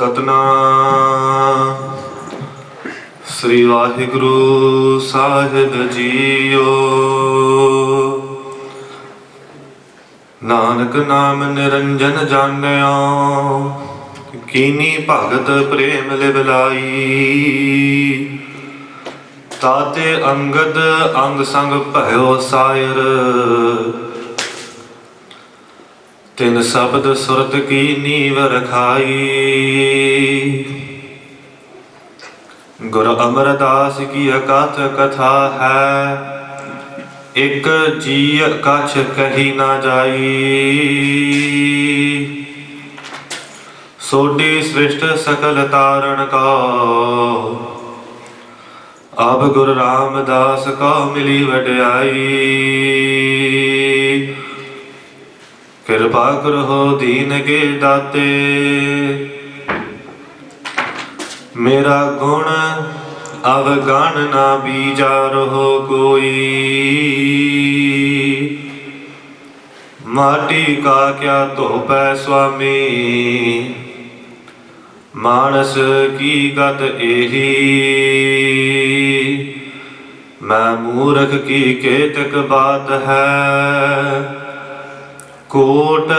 ਸਤਨਾਮ ਸ੍ਰੀ ਵਾਹਿਗੁਰੂ ਸਾਹਿਬ JIO. Nanak ਨਾਮ ਨਿਰੰਜਨ ਜਾਣਿਓ, ਕੀਨੀ ਭਗਤ ਪ੍ਰੇਮ ਲਿਵਲਾਈ। ਤਾਤੇ ਅੰਗਦ ਅੰਗ ਸੰਗ ਭਇਓ ਸਾਇਰ, ਤਿਨ ਸ਼ਬਦ ਸੁਰਤ ਕੀ ਨੀਵ ਰਖਾਈ। ਗੁਰ ਅਮਰਦਾਸ ਕੀ ਅਕਥ ਕਥਾ ਹੈ, ਇਕ ਜੀ ਕਛ ਕਹੀ ਨਾ ਜਾਈ। ਸੋਢੀ ਸ੍ਰਿਸ਼ਟ ਸਕਲ ਤਾਰਨ ਕੋ, ਅਬ ਗੁਰ ਰਾਮਦਾਸ ਕੋ ਮਿਲੀ ਵਡਿਆਈ। ਕਿਰਪਾ ਕਰੋ ਦੀਨ ਕੇ ਦਾਤੇ, ਮੇਰਾ ਗੁਣ ਅਵਗਣ ਨਾ ਬੀਜਾ ਰਹੋ ਕੋਈ। ਮਾਟੀ ਕਾ ਕਿਆ ਧੋਪੈ ਸੁਆਮੀ, ਮਾਨਸ ਕੀ ਗਤ ਇਹੀ। ਮੈਂ ਮੂਰਖ ਕੀ ਕੇਤਕ ਬਾਤ ਹੈ, ਕੋਟ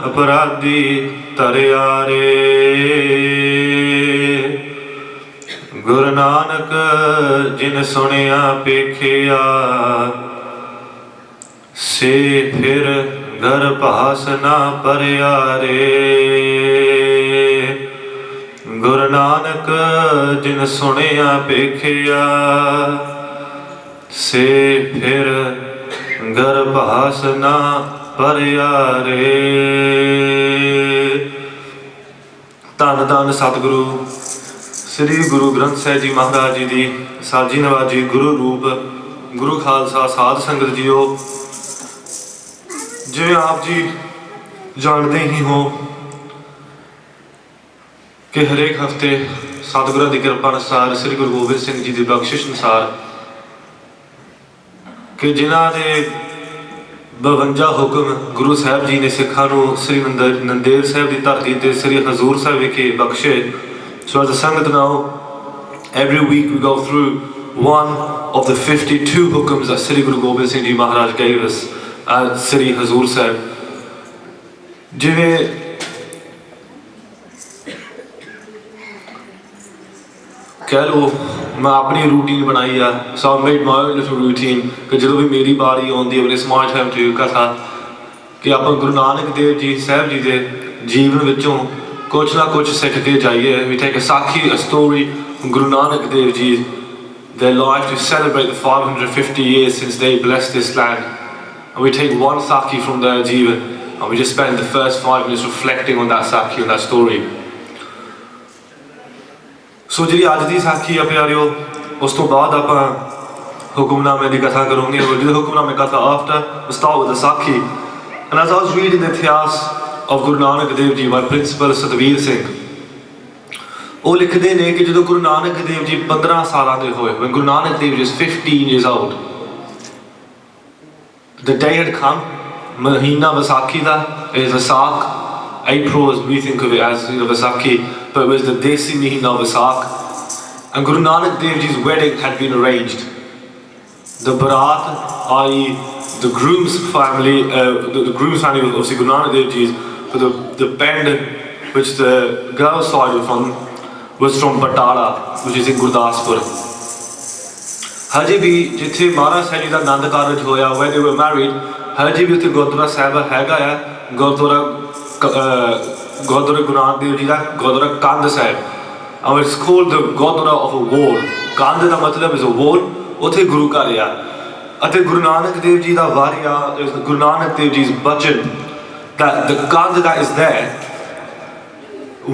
ਅਪਰਾਧੀ ਤਰਿਆਰੇ। ਗੁਰੂ ਨਾਨਕ ਜਿਨ ਸੁਣਿਆ ਪੇਖਿਆ, ਸੇ ਫਿਰ ਘਰ ਭਾਸ ਨਾ ਪਰਿਆਰੇ। ਗੁਰੂ ਨਾਨਕ ਜਿਨ ਸੁਣਿਆ ਪੇਖਿਆ, ਸੇ ਫਿਰ ਘਰ ਭਾਸ ਨਾ ਪਰਿਆਰੇ। ਧੰਨ ਧੰਨ ਸਤਿਗੁਰੂ ਸ੍ਰੀ ਗੁਰੂ ਗ੍ਰੰਥ ਸਾਹਿਬ ਜੀ ਮਹਾਰਾਜ ਜੀ ਦੀ ਸਾਜੀ ਨਵਾਜੀ ਗੁਰੂ ਰੂਪ ਗੁਰੂ ਖਾਲਸਾ ਸਾਧ ਸੰਗਤ ਜੀਓ। ਜਿਵੇਂ ਆਪ ਜੀ ਜਾਣਦੇ ਹੀ ਹੋ ਕਿ ਹਰੇਕ ਹਫ਼ਤੇ ਸਤਿਗੁਰਾਂ ਦੀ ਕਿਰਪਾ ਅਨੁਸਾਰ ਸ੍ਰੀ ਗੁਰੂ ਗੋਬਿੰਦ ਸਿੰਘ ਜੀ ਦੀ ਬਖਸ਼ਿਸ਼ ਅਨੁਸਾਰ ਕਿ ਜਿਨ੍ਹਾਂ ਦੇ 52 ਹੁਕਮ ਗੁਰੂ ਸਾਹਿਬ ਜੀ ਨੇ ਸਿੱਖਾਂ ਨੂੰ ਸ੍ਰੀ ਨੰਦੇੜ ਸਾਹਿਬ ਦੀ ਧਰਤੀ ਤੇ ਸ੍ਰੀ ਹਜ਼ੂਰ ਸਾਹਿਬ ਵਿਖੇ ਬਖਸ਼ੇ। So as a Sangat now, every week we go through one of the 52 hukams that Sri Guru Gobind Singh Ji Maharaj gave us at Sri Hazur Sahib. ਜਿਵੇਂ ਕਹਿ ਲਓ ਮੈਂ ਆਪਣੀ ਰੂਟੀਨ ਬਣਾਈ ਆ, so I made my own little routine ਕਿ ਜਦੋਂ ਵੀ ਮੇਰੀ ਵਾਰੀ ਆਉਂਦੀ ਹੈ ਆਪਣੇ ਸਮਾਜ ਟਾਈਮ to ਕਥਾ ਕਿ ਆਪਾਂ ਗੁਰੂ ਨਾਨਕ ਦੇਵ ਜੀ ਸਾਹਿਬ ਜੀ ਦੇ ਜੀਵਨ ਵਿੱਚੋਂ ਕੁਛ ਨਾ ਕੁਛ ਸਿੱਖ ਕੇ ਜਾਈਏ। We take a Sakhi, a story from Guru Nanak Dev Ji, their life, to celebrate the 550 years since they blessed this land. And we take one Sakhi from their Jivan and we just spend the first 5 minutes reflecting on that Sakhi, on that story. So ਜਿਹੜੀ ਅੱਜ ਦੀ ਸਾਖੀ ਆ ਪਿਆਰਿਓ, ਉਸ ਤੋਂ ਬਾਅਦ ਆਪਾਂ ਹੁਕਮਨਾਮੇ ਦੀ ਕਥਾ ਕਰੂੰਗੇ। ਜਿਹਦੇ ਹੁਕਮਨਾਮੇ ਕਥਾ after, we'll start with the Sakhi. And as I was reading the ਇਤਿਹਾਸ of Guru Nanak Dev Ji by Principal Sadhvir Singh, ਉਹ ਲਿਖਦੇ ਨੇ ਕਿ ਜਦੋਂ ਗੁਰੂ ਨਾਨਕ ਦੇਵ ਜੀ 15 ਸਾਲਾਂ ਦੇ ਹੋਏ, when Guru Nanak Dev Ji was 15 years old, the day had come, ਮਹੀਨਾ ਵਿਸਾਖੀ ਦਾ, is Vasak, April as we think of it as, Vaisakhi, but it was the Desi Mihina Vasak, and Guru Nanak Dev Ji's wedding had been arranged. The Bharat, i.e. the groom's family, the groom's family of Guru Nanak Dev Ji's, but the pendant which the girl's side was from was from Batala, which is in Gurdaspur. ਹਜੇ ਵੀ ਜਿੱਥੇ ਮਹਾਰਾਜ ਸਾਹਿਬ ਜੀ ਦਾ ਆਨੰਦ ਕਾਰਜ ਹੋਇਆ, when they were married, ਹਜੇ ਵੀ ਉੱਥੇ ਗੁਰਦੁਆਰਾ ਸਾਹਿਬ ਹੈਗਾ ਆ, ਗੁਰਦੁਆਰਾ ਗੁਰੂ ਨਾਨਕ ਦੇਵ ਜੀ ਦਾ ਗੁਰਦੁਆਰਾ ਕੰਧ ਸਾਹਿਬ, and it's called the Gurdwara of a wall. ਕੰਧ ਦਾ ਮਤਲਬ is a wall, ਉੱਥੇ ਗੁਰੂ ਘਰ ਆ। ਅਤੇ ਗੁਰੂ ਨਾਨਕ ਦੇਵ ਜੀ ਦਾ ਵਾਰਿਆ, ਗੁਰੂ ਨਾਨਕ ਦੇਵ ਜੀ ਬਚਨ, that the Gandh that is there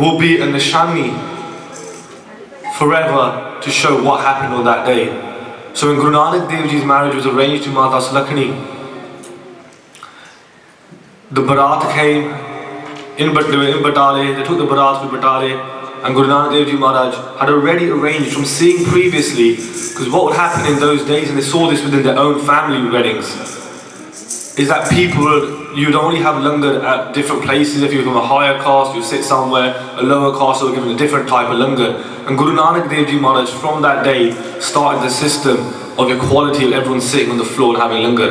will be a nishani forever to show what happened on that day. So when Guru Nanak Dev Ji's marriage was arranged to Mata Sulakshmi, the Bharat came in Batale, they took the Bharat to Batale, and Guru Nanak Dev Ji Maharaj had already arranged from seeing previously, because what would happen in those days, and they saw this within their own family weddings, is that people would, you'd only have langar at different places. If you're from a higher caste, you sit somewhere, a lower caste will given a different type of langar. And Guru Nanak Dev Ji Maharaj from that day started the system of equality of everyone sitting on the floor and having langar.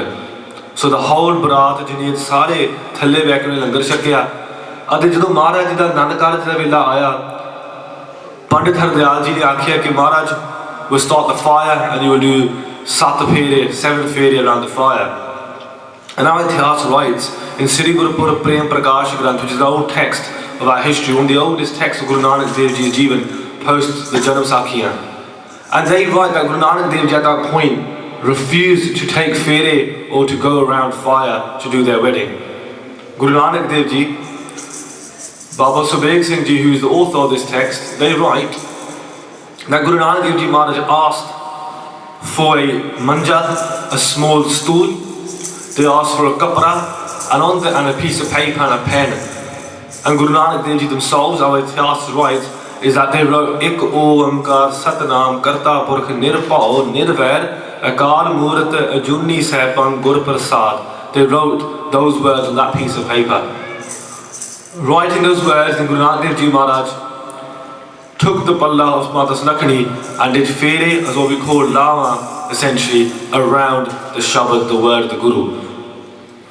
So the whole Bharat Janeed sare thalle beh ke langar shakya. Ade jadon Maharaj ji da Anand Karaj da vela aaya, Pandit Hardayal ji ne akhya ki Maharaj will start the fire and you will do 7 fere around the fire. And our Itihas writes in Sri Guru Purukh Prem Prakash Granth, which is the old text of our history, one of the oldest texts of Guru Nanak Dev Ji's Jeevan post the Janam Sakhiyan. And they write that Guru Nanak Dev Ji at that point refused to take fere or to go around fire to do their wedding. Guru Nanak Dev Ji, Baba Subeg Singh Ji, who is the author of this text, they write that Guru Nanak Dev Ji Maharaj asked for a manja, a small stool. They asked for a kapra and a piece of paper and a pen. And Guru Nanak Dev Ji themselves, our Itihas writes, is that they wrote Ik Oamkar Satnam Karta Purkh Nirpao Nirvair Akal Purakh Ajuni Sahpan Gur Prasad. They wrote those words on that piece of paper. Writing those words, then Guru Nanak Dev Ji Maharaj took the palla of Mata Snakani and did fere, as what we call lama, essentially, around the Shabad, the word of the Guru.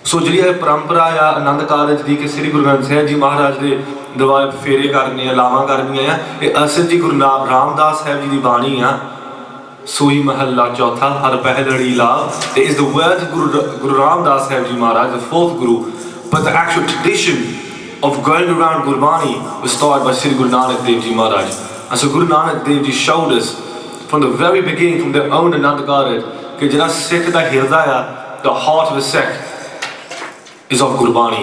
So ਜਿਹੜੀ ਇਹ ਪਰੰਪਰਾ ਆ ਆਨੰਦ ਕਾਰਜ ਦੀ ਕਿ ਸ੍ਰੀ ਗੁਰੂ ਗ੍ਰੰਥ ਸਾਹਿਬ ਜੀ ਮਹਾਰਾਜ ਦੇ ਦੁਆਰੇ ਫੇਰੇ ਕਰਨੇ ਆ, ਲਾਵਾਂ ਕਰਨੀਆਂ ਆ, ਇਹ ਅਸਲ ਜੀ ਗੁਰੂ ਰਾਮਦਾਸ ਸਾਹਿਬ ਜੀ ਦੀ ਬਾਣੀ ਆ, ਸੋਈ ਮਹੱਲਾ ਚੌਥਾ ਹਰ ਪਹਿਲੜੀ ਲਾਭ. It is the words of Guru Ramdas Sahib Ji Maharaj, the fourth Guru, but the actual tradition of going around Gurbani was started by Sri Guru Nanak Dev Ji Maharaj. And so Guru Nanak Dev Ji showed us from the very beginning, from their own Anand Karaj, that jada Sikh da hirdaya, the heart of a sect, is of Gurbani.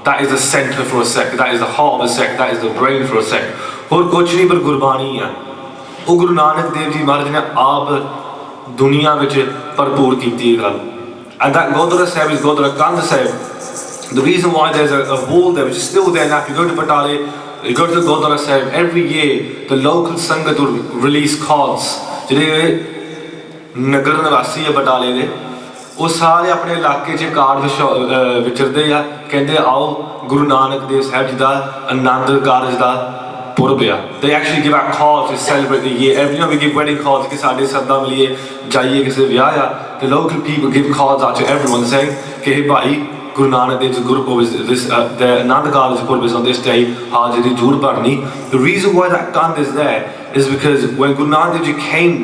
That is the center for a sect, that is the heart of a sect, that is the brain for a sect. Aur kuch nahi par Gurbani hai. Oh Guru Nanak Dev Ji Maharaj ne aap duniya vich bharpoor ਕੀਤੀ ਹੈ ਗੱਲ. And that Gurdwara Sahib is Gurdwara Kand Sahib. The reason why there's a wall there, which is still there now, if you go to Batale, you go to the Gurdwara Sahib, every year the local Sangat will release cards. ਜਿਹੜੇ ਨਗਰ ਨਿਵਾਸੀ ਹੈ ਬਟਾਲੇ ਦੇ, ਉਹ ਸਾਰੇ ਆਪਣੇ ਇਲਾਕੇ 'ਚ ਕਾਰਡ ਵਿਚਰਦੇ ਆ, ਕਹਿੰਦੇ ਆਓ ਗੁਰੂ ਨਾਨਕ ਦੇਵ ਸਾਹਿਬ ਜੀ ਦਾ ਆਨੰਦ ਕਾਰਜ ਦਾ ਪੁਰਬ ਆ. They actually give out cards to celebrate the year. Every year we give wedding cards ਕਿ ਸਾਡੇ ਸੱਦਾ ਮਿਲੀਏ, ਜਾਈਏ ਕਿਸੇ ਵਿਆਹ ਆ. The local people give cards out to everyone saying ਕਿ hey Bhai Guru Nanak Dev Ji's Gurupurab is this, the Anand Karaj Purukh is on this day, Hajri Jur Parhni. The reason why that Kand is there is because when Guru Nanak Dev Ji came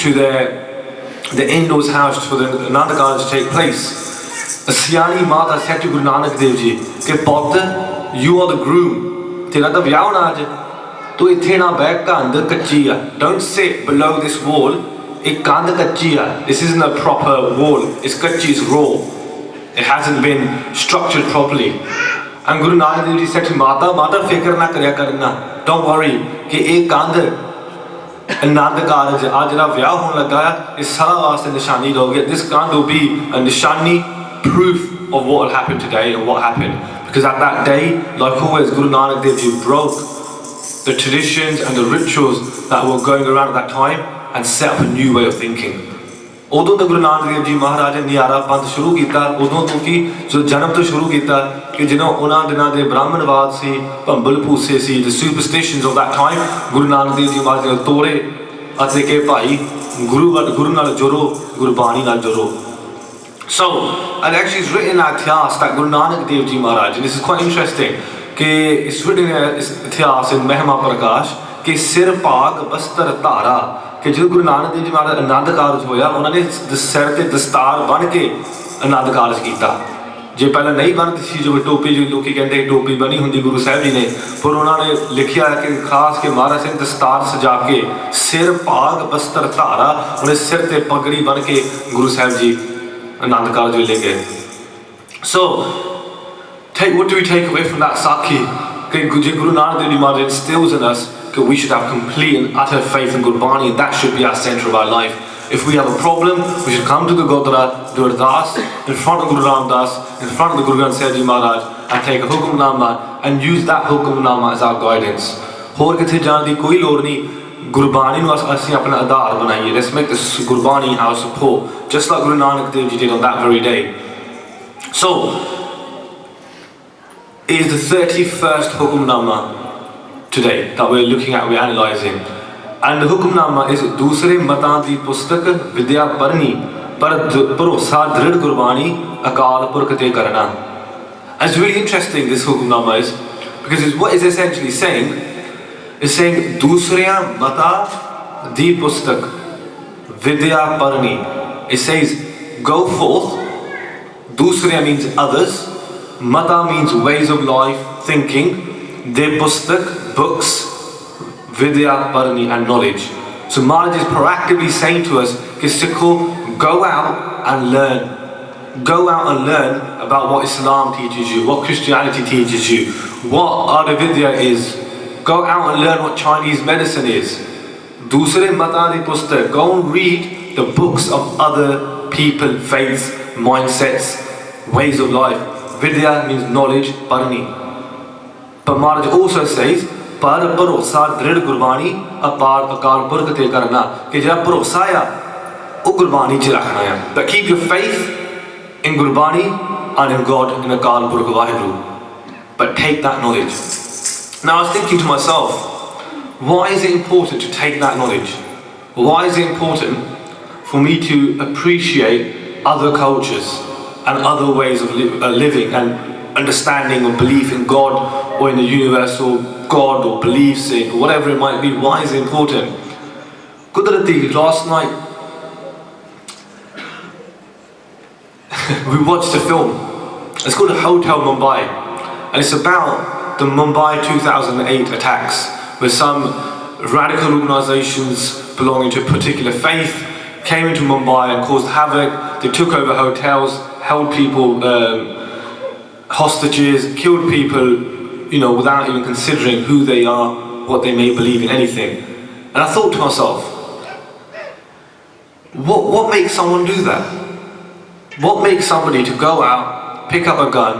to the in-laws house for the Anand Karaj to take place, a Siani Mata said to Guru Nanak Dev Ji, "Ke Patra, you are the groom. Tera ta vyah hona aaj. Tu ithe na baih, kand kachi a. Don't sit below this wall. Ek kand kachi a. This isn't a proper wall. It's kachi, it's raw. It hasn't been structured properly." And Guru Nanak Dev Ji said to Mata, fikr na karya karna. Don't worry, कि एक कांध आनंद कारज आज जरा व्याह होने लगा है, इस सारा वास्ते निशानी रहोगे. This कांध will be a nishani, proof of what will happen today and what happened. Because at that day, like always, Guru Nanak Dev Ji broke the traditions and the rituals that were going around at that time and set up a new way of thinking. ਉਦੋਂ ਤੋਂ ਗੁਰੂ ਨਾਨਕ ਦੇਵ ਜੀ ਮਹਾਰਾਜ ਨੇ ਨਿਆਰਾ ਪੰਥ ਸ਼ੁਰੂ ਕੀਤਾ, ਉਦੋਂ ਤੋਂ ਕਿ ਜੋ ਜਨਮ ਤੋਂ ਸ਼ੁਰੂ ਕੀਤਾ ਕਿ ਜਦੋਂ ਉਹਨਾਂ ਦਿਨਾਂ ਦੇ ਬ੍ਰਾਹਮਣਵਾਦ ਸੀ, ਭੰਬਲ ਭੂਸੇ ਸੀ, the superstitions of that time, Guru Nanak Dev ji ਮਹਾਰਾਜ ਨੇ ਤੋੜੇ ਅਤੇ ਕਿ ਭਾਈ ਗੁਰੂ ਨਾਲ ਜੁੜੋ, ਗੁਰਬਾਣੀ ਨਾਲ ਜੁੜੋ. So, and actually it's written in our Itihas that Guru Nanak Dev Ji Maharaj, and this is quite interesting, कि it's written in Itihas in Mahima Prakash कि सिर भाग बस्तर धारा, कि जो गुरु नानक देव जी महाराज आनंद कारज होया, उन्होंने सिर ते दस्तार बन के आनंद कारज किया. जे पहले नहीं बनती सी, जो टोपी जो लोग कहते टोपी बनी होंगी गुरु साहब जी ने, पर उन्होंने लिखा है कि खास के महाराज ने दस्तार सजा के सिर भाग बस्तर धारा, उन्हें सिर ते पगड़ी बन के गुरु साहब जी आनंद कारज ले गए. So, what do we take away from that Sakhi? कि Guru Nanak Dev Ji Maharaj instills in us that we should have complete and utter faith in Gurbani, and that should be our centre of our life. If we have a problem, we should come to the Gurdwara, do ardas in front of Guru Ramdas, in front of the Guru Granth Sahib Ji Maharaj, and take a Hukam and use that Hukam as our guidance. Hor kithe jaan di koi lod nahi. Gurbani nu assi apna adhar banaiye. Let's make this Gurbani our support, just like Guru Nanak Dev Ji did on that very day. So, is the 31st Hukamnama today that we're looking at, we're analysing. And the Hukamnama is Doosrae mataa di pustak vidyaa parhni bhrosaa drirh Gurbani Akal Purukh te karnaa. And it's really interesting, this Hukamnama is, because what it's essentially saying is saying Doosrae mataa di pustak vidyaa parhni. It says go forth. Doosrae means others, mata means ways of life, thinking, de pustak, books, vidya, parhni and knowledge. So Maharaj is proactively saying to us, Sikho, go out and learn. Go out and learn about what Islam teaches you, what Christianity teaches you, what Vidya is. Go out and learn what Chinese medicine is. Doosrae mata di pustak, go and read the books of other people, faiths, mindsets, ways of life. Vidya means knowledge, parhni. But Maharaj also says, par bhrosaa drirh Gurbani Akal Purukh te karnaa. Ke jehda bhrosa ya, oh Gurbani ch rakhna hai. But keep your faith in Gurbani and in God, in Akal Purukh Vaheguru. But take that knowledge. Now I was thinking to myself, why is it important to take that knowledge? Why is it important for me to appreciate other cultures and other ways of living and understanding or belief in God or in the universal God or beliefs in whatever it might be? Why is it important? Kudrati, last night we watched a film. It's called Hotel Mumbai, and it's about the Mumbai 2008 attacks, where some radical organisations belonging to a particular faith came into Mumbai and caused havoc. They took over hotels, held people hostages, killed people, without even considering who they are, what they may believe in, anything. And I thought to myself, what makes someone do that? What makes somebody to go out, pick up a gun,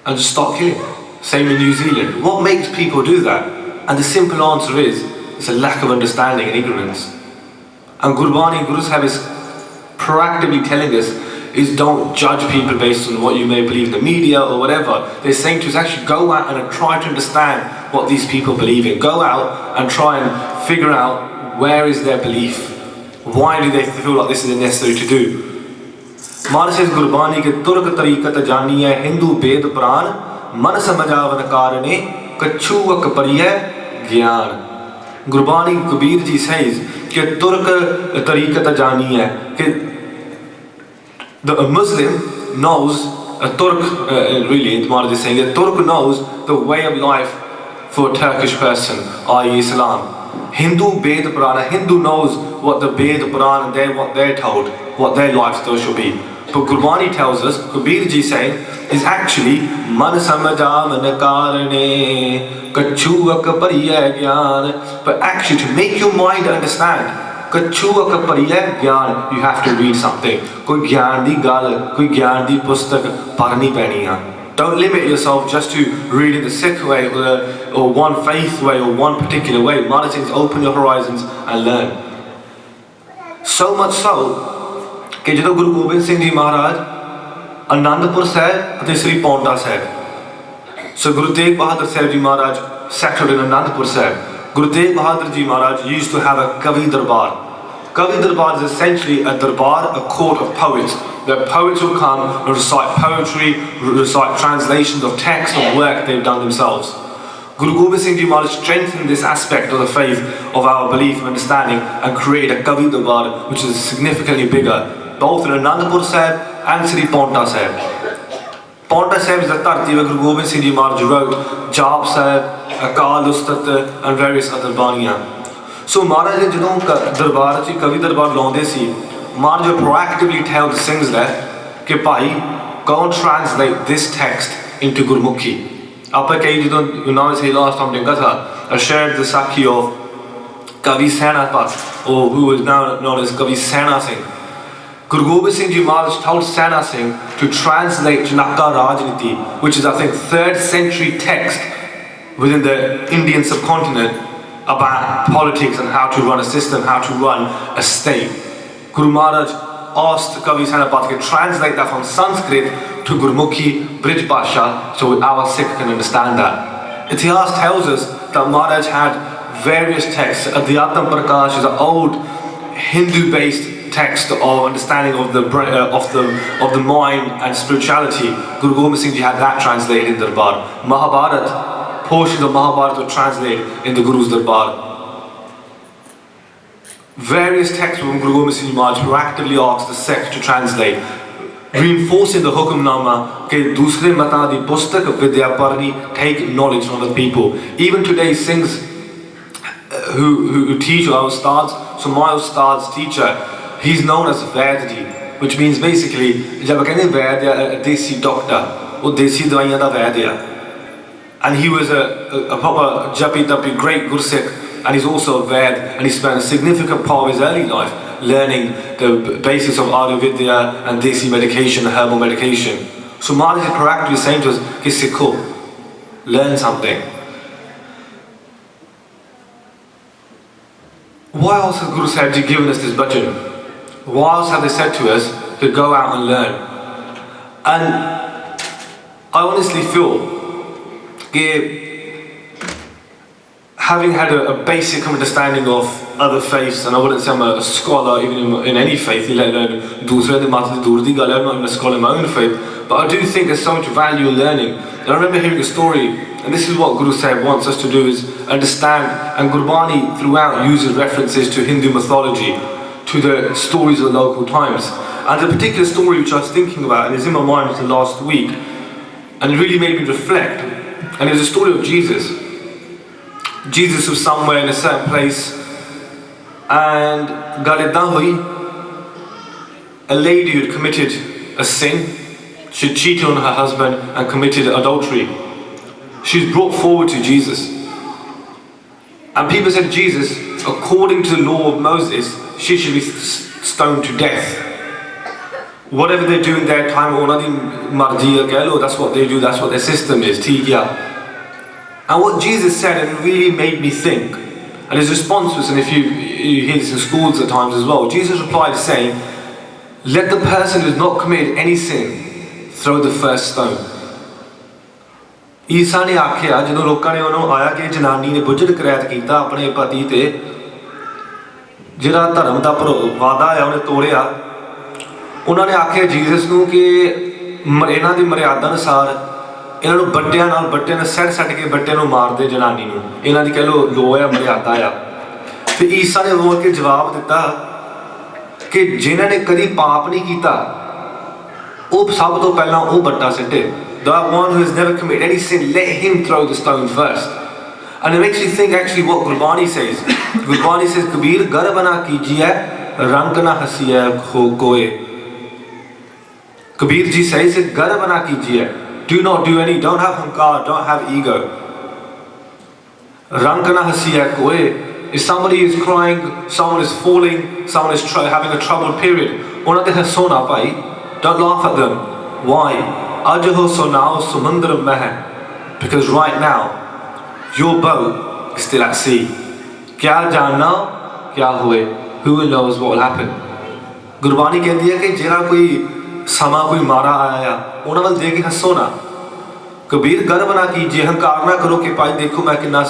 and just start killing? Same in New Zealand. What makes people do that? And the simple answer is, it's a lack of understanding and ignorance. And Gurbani and Guru Sahib is proactively telling us is don't judge people based on what you may believe in the media or whatever. They're saying to us, actually go out and try to understand what these people believe in. Go out and try and figure out where is their belief. Why do they feel like this is necessary to do? Maharaj says Gurbani ke Turk tariqat jani hai Hindu ved pran man samajavan karne kachuvak pariya gyan. Gurbani Kabir ji says कि तुर्क तरीक़त जानी है कि a Muslim knows, a Turk really, Maharaj is saying that Turk knows the way of life for a Turkish person, i.e. Islam. Hindu Ved Purana, Hindu knows what the Ved Purana and what they're told, what their lifestyle should be. But Gurbani tells us, Kabir ji saying, is actually man samajavan karne kachuvak pariya gyan. But actually to make your mind understand kachuvak pariya gyan, you have to read something. Koi gyan di gal, koi gyan di pustak parhni paini hai. Don't limit yourself just to reading the Sikh way or one faith way or one particular way. Maharaj says open your horizons and learn. So much so कि ਜਦੋਂ ਗੁਰੂ ਗੋਬਿੰਦ ਸਿੰਘ ਜੀ ਮਹਾਰਾਜ ਅਨੰਦਪੁਰ ਸਾਹਿਬ ਅਤੇ ਸ੍ਰੀ ਪੌਂਟਾ ਸਾਹਿਬ, so Guru Tegh Bahadur Sahib Ji Maharaj settled in Anandpur Sahib. Guru Tegh Bahadur Ji Maharaj used to have a Kavi Darbar. Kavi Darbar is essentially a darbar, a court of poets, where poets will come and recite poetry, recite translations of text of work they've done themselves. Guru Gobind Singh Ji Maharaj strengthened this aspect of the faith of our belief and understanding and created a Kavi Darbar which is significantly bigger, both in Anandpur Sahib and Sri Paonta Sahib. Paonta Sahib is the dharti where Guru Gobind Singh Ji Maharaj wrote Jaap Sahib, Akal Ustat and various other baniyan. So Maharaj ne jadon darbar chi Kavi Darbar launde si, Maharaj would proactively tell the Singhs there कि Bhai, go and translate this text into Gurmukhi. Apa kai jadon Unai se last time in Katha, I shared the sakhi of Kavi Senapat, or who is now known as Kavi Sena Singh. Guru Gobind Singh Ji Maharaj told Sena Singh to translate Janaka Rajniti, which is I think 3rd century text within the Indian subcontinent about politics and how to run a system, how to run a state. Guru Maharaj asked Kavi Sanapat to translate that from Sanskrit to Gurmukhi, Brij Bhasha, so our Sikh can understand that. Itihas tells us that Maharaj had various texts. Adhyatma Prakash is an old Hindu-based text of understanding of the mind and spirituality. Guru Gobind Singh Ji had that translated in Darbar. Mahabharat, portions of Mahabharat were translated in the Guru's Darbar. Various texts from Guru Gobind Singh Ji Maharaj proactively asked the Sikhs to translate, reinforcing the Hukam that Doosrae mataa di pustak, vidyaa, parhni, take knowledge from other people. Even today, Singhs who teach our Ustads, so my Ustad's teacher, he's known as Vaidji, which means basically, jab kehte Vaidya, a desi doctor, or desi dawaiyan da Vaidya. And he was a proper japi tapi great Gursikh, and he's also a Vaid, and he spent a significant part of his early life learning the basis of Ayurveda and desi medication, herbal medication. So Maharaj is proactively saying to us, ki sikho, learn something. Why else has Guru Sahib Ji given us this bhajan? Why else have they said to us to go out and learn? And I honestly feel that having had a basic understanding of other faiths, and I wouldn't say I'm a scholar even in any faith, let alone Doosrae, I'm not even a scholar in my own faith, but I do think there's so much value in learning. And I remember hearing a story, and this is what Guru Sahib wants us to do, is understand, and Gurbani throughout uses references to Hindu mythology, to the stories of the local times. And a particular story which I was thinking about, and it's in my mind for the last week, and it really made me reflect, and it was a story of Jesus. Jesus was somewhere in a certain place, and a lady who had committed a sin, she cheated on her husband and committed adultery. She was brought forward to Jesus. And people said, Jesus, according to the law of Moses, she should be stoned to death. Whatever they do in their time, that's what they do, that's what their system is. And what Jesus said, and really made me think, and his response was, and if you hear this in schools at times as well, Jesus replied saying, let the person who has not committed any sin throw the first stone. ईसा ने आख्या जो लोगों ने उन्होंने आया कि जनानी ने बुझड़ करैत किया अपने पति ते जिहड़ा धर्म दा वादा है उन्हें तोड़िया उन्होंने आख्या जीसस नूं कि इन्हां दी मर्यादा अनुसार इन्हों बट्टिया बट्टे ने सट के बट्टे मार दे जनानी नूं इन्हां दी कह लो लो है मर्यादा आ तो ईसा ने बोल के जवाब दिता कि जिन्हां ने कदी पाप नहीं किया वो सब तो पहला वो बट्टा setae. The one who has never committed any sin, let him throw the stone first. And it makes you think actually what Gurbani says. Gurbani says, Kabir Garbana kijiye rang na hasiye ho koe. Kabir ji says, Garbana kijiye. Do not do any, don't have hunkar, don't have ego. Rang na hasiye koe. If somebody is crying, someone is falling, someone is having a troubled period, ona de hasona bhai. Don't laugh at them. Why? Because right now, your boat is still at sea. Kya janna, kya hue? Who knows what will happen? Gurbani कहती है कि जरा कोई समा कोई मारा आया, उन्हें वाल देखे हंसोना. कबीर गर्व ना कीजिए, अहंकार ना करो कि भाई देखो मैं कितना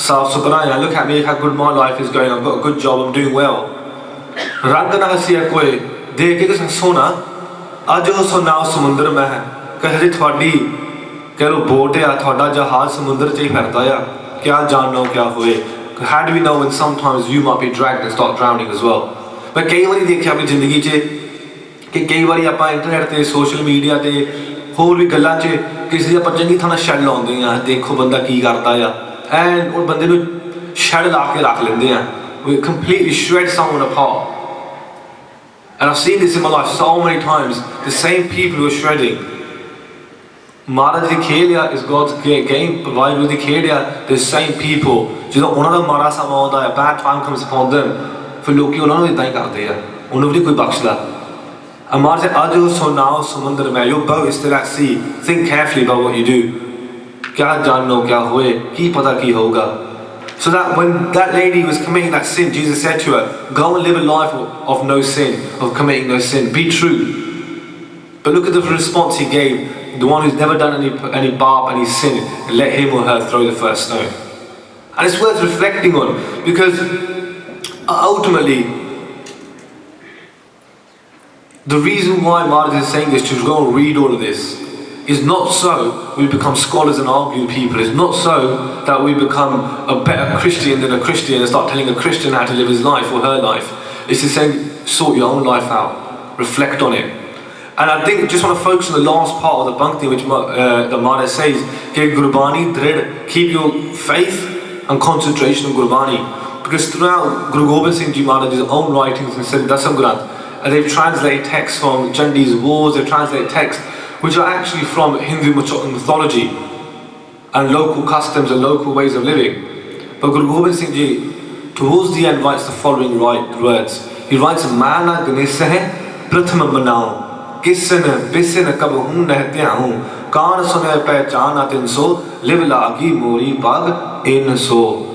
साफ सुथरा है. Look at me, how good my life is going. I've got a good job. I'm doing well. रंग ना हंसिया कोई देखे कि हंसोना. आज हो सोना समुद्र में है. कहते थोड़ी कह लो बोट है थोड़ा जहाज समुद्र च ही फिरता है क्या जानना क्या हुए. How do we know when sometimes you might be dragged and start drowning as well? मैं कई बारी देखिया अपनी जिंदगी च कि कई बारी आप इंटरनेट ते सोशल मीडिया ते होर भी गल्लां च किसी दी आपां चंगी थां शैल लाउंदे आ देखो बंदा की करता है एंड उस बंदे नूं शैल ला के रख लेंदे आ. We completely shred someone apart. And I've seen this in my life so many times. The same people who are shredding. Mara di kheliya is God's game. Provided with the kheliya, the same people. You know, उन्होंने मारा sama होता है. Bad time comes upon them. फिर लोग क्यों उन्होंने इतना ही करते हैं. उन्होंने भी कोई बख्शला. हमारे से आज हो सोनाओ समुद्र में. Your boat is still at sea. Think carefully about what you do. क्या जानना क्या होए. की पता की होगा. So that when that lady was committing that sin, Jesus said to her, go and live a life of no sin, of committing no sin. Be true. But look at the response he gave. The one who's never done any bab, any sin, and let him or her throw the first stone. And it's worth reflecting on, because ultimately, the reason why Maharaj is saying this, to go and read all of this, is not so we become scholars and argue with people. It's not so that we become a better Christian than a Christian and start telling a Christian how to live his life or her life. It's just saying, sort your own life out, reflect on it. And I think just want to focus on the last part of the Bhakti, which the Maharaj says, Gurbani, drirh, keep your faith and concentration on Gurbani. Because throughout Guru Gobind Singh Ji Maharaj's own writings and said Dasam Granth, and they've translated texts from Chandi's wars, they've translated texts which are actually from Hindu mythology and local customs and local ways of living. But Guru Gobind Singh Ji, towards the end, writes the following words. He writes, Mana Ganesah Prathama Manao, Kisan Bisan Kabahun Nahtyahun, Kan Sone Pehchana Tinso, Liv Lagi Mori Bag In So.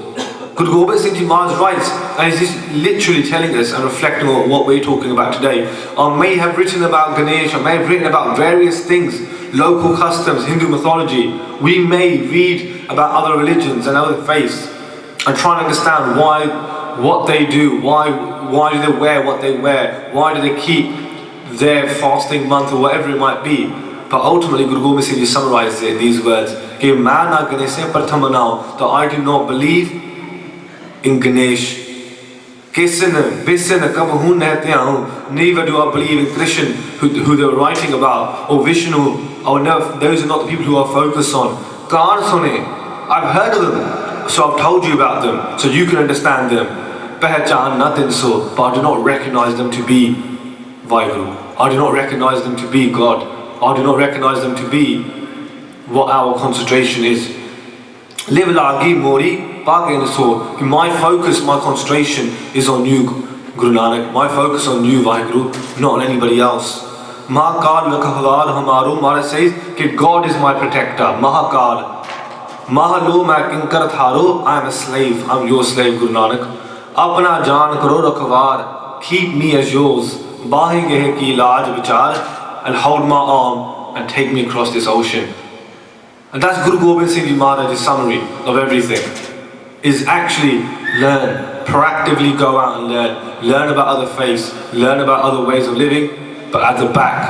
Guru Gobind Singh Ji Maharaj writes, and he's just literally telling us and reflecting on what we're talking about today. I may have written about Ganesh, I may have written about various things, local customs, Hindu mythology. We may read about other religions and other faiths and try and understand what they do, why do they wear what they wear, why do they keep their fasting month or whatever it might be. But ultimately, Guru Gobind Singh Ji summarizes it in these words, that I do not believe in Ganesh. Neither do I believe in Krishna, who they were writing about, or Vishnu. Oh no, those are not the people who I focus on. I've heard of them, so I've told you about them, so you can understand them. But I do not recognize them to be Vaheguru. I do not recognize them to be God. I do not recognize them to be what our concentration is. Live lagi mori. So my focus, my concentration is on you, Guru Nanak. My focus on you, Vaheguru, not on anybody else. Mahakal Lakahwar Hamaru, Maharaj says that God is my protector. Mahakal. Mahalo ma kinkar tharo, I am a slave, I am your slave, Guru Nanak. Apna jaan karo rakhwar, keep me as yours. Bahi gehe ki laaj vichar, and hold my arm and take me across this ocean. And that's Guru Gobind Singh Ji Maharaj's summary of everything. Is actually learn, proactively go out and learn about other faiths, learn about other ways of living, but at the back,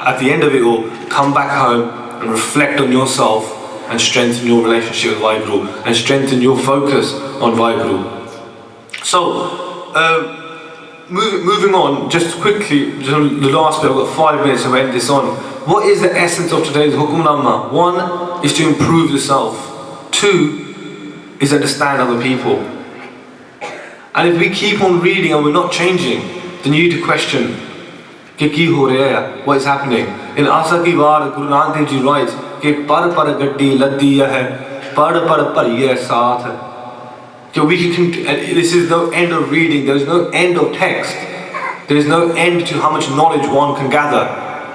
at the end of it all, come back home and reflect on yourself and strengthen your relationship with Vaheguru and strengthen your focus on Vaheguru. So, moving on, just quickly, just the last bit, I've got 5 minutes to end this on. What is the essence of today's Hukamnama? 1 is to improve yourself. 2 is understand other people. And if we keep on reading and we're not changing, then you need to question, what is happening? In Asa ki War, Guru Nanak Dev Ji writes, par gaddi laddi hai, par pariye saath. This is no end of reading, there is no end of text. There is no end to how much knowledge one can gather.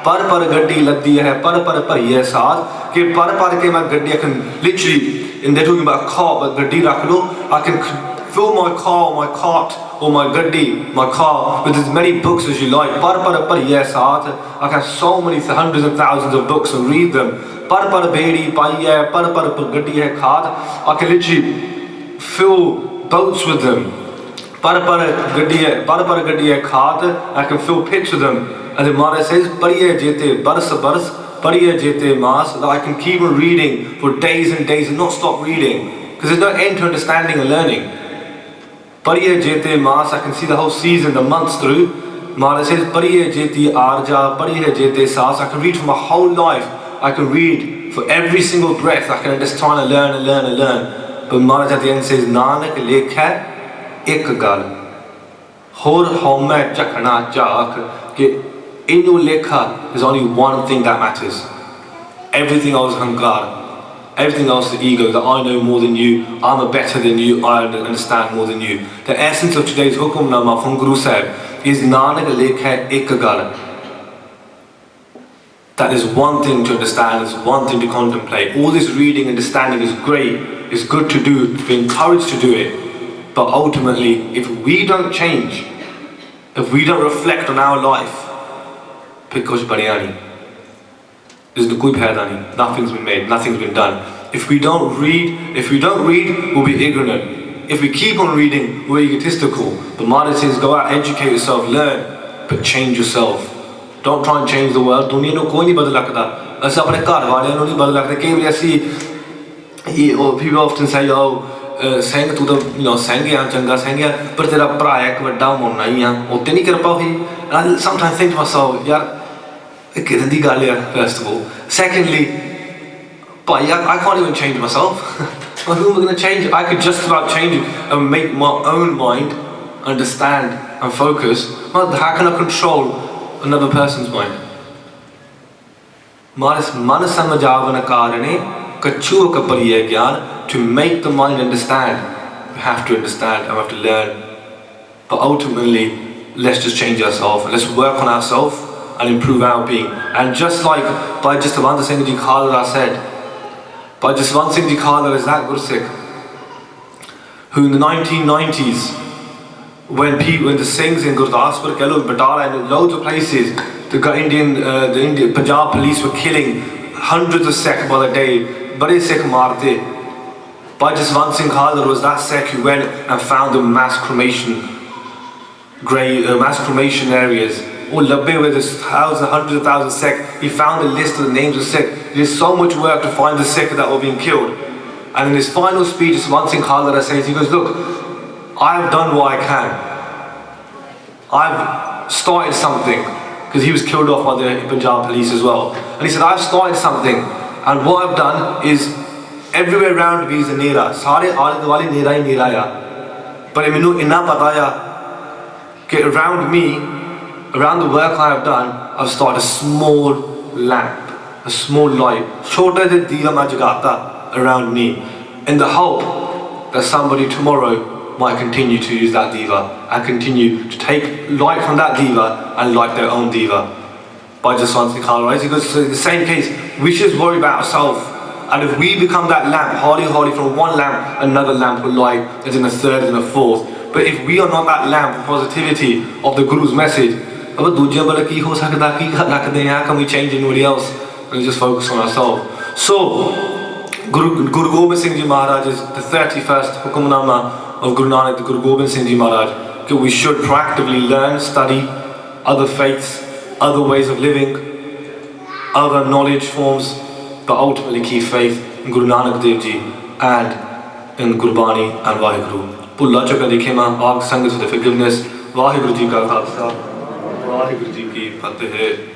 Par gaddi laddi hai, par pariye saath. Par ke main gaddi, I can literally, and they're talking about a car, but gaddi rakh lo, I can fill my car or my cart or my gaddi, my car, with as many books as you like. Yes, I can have so many hundreds and thousands of books and read them. Bedi paiye, gaddi hai khat. I can literally fill boats with them. Gaddi hai khat. I can fill pits with them. And the Maharaj says, pariye jete bars. That I can keep on reading for days and days and not stop reading, because there's no end to understanding and learning. Pariye jete mas, I can see the whole season, the months through. Maharaj says, Pariye jeti arja, pariye jete sas. I can read for my whole life. I can read for every single breath. I can just try to learn and learn and learn. But Maharaj at the end says, Nanak lekha ek gal, hor home chakhna chak. In your lekha, there's only one thing that matters. Everything else is hankar. Everything else is ego, that I know more than you, I'm better than you, I understand more than you. The essence of today's Hukamnama from Guru Sahib is Nanak lekha ek gal. That is one thing to understand, is one thing to contemplate. All this reading and understanding is great. it's good to do, we're encouraged to do it. But ultimately, if we don't change, if we don't reflect on our life, because there's no koi phayda nahi, nothing's been made, nothing's been done. If we don't read, we'll be ignorant. If we keep on reading, we're egotistical. The Maharaj says, go out, educate yourself, learn, but change yourself. Don't try and change the world. Dunya no koi nahi badal sakda. Assi apne ghar waliyan nu nahi badal sakde. Kei wari people often say, oh, Singh, tu to Singh hai, changa Singh hai, par tera bhra hai, ek vadda monna hi hai, utte nahi kar pao hi. And I sometimes think to myself, yaar, kidan di gall hai, first of all. Secondly, but I can't even change myself. Well, who am I going to change? I could just about change it and make my own mind understand and focus. Well, how can I control another person's mind? To make the mind understand, we have to understand and we have to learn. But ultimately, let's just change ourselves. Let's work on ourselves and improve our being. And just like Bhai Singh Ji Khalra said, Bhai Singh Ji Khalra is that Gursikh who in the 1990s, when the Singhs in Gurdwara, Batara and loads of places, the Indian Punjab police were killing hundreds of Sikhs by the day. Bade Sikh marte. Bhai Singh Khalra was that Sikh who went and found the mass cremation areas. Oh, Labbe, where there's thousands, hundreds of thousands of Sikh. He found a list of the names of Sikh. He did so much work to find the Sikh that were being killed. And in his final speech, Bhai Singh Khalra says, he goes, look, I've done what I can. I've started something, because he was killed off by the Punjab police as well. And he said, I've started something, and what I've done is, everywhere around me is a nera. Sare aale duwale nera hi nera ya. But mainu inna pata ya ke around me, around the work I have done, I've started a small lamp, a small light, chota de diya main jagata around me, in the hope that somebody tomorrow might continue to use that diva and continue to take light from that diva and light their own diva. By just Singh Khalra, he goes, so in the same case, we should just worry about ourselves. And if we become that lamp, hardy from one lamp, another lamp will light, as in a third and a fourth. But if we are not that lamp of positivity of the Guru's message, how can we change anybody else and just focus on ourselves? So, Guru Gobind Singh Ji Maharaj is the 31st Hukamnama of Guru Nanak, the Guru Gobind Singh Ji Maharaj. We should proactively learn, study other faiths, other ways of living, other knowledge forms, but ultimately keep faith in Guru Nanak Dev Ji and in Gurbani and Vaheguru. Pulla Chaka Dikhema, ask Sangat for the forgiveness. Vaheguru Ji Ka Khalsa, Vaheguru Ji Ki Fateh.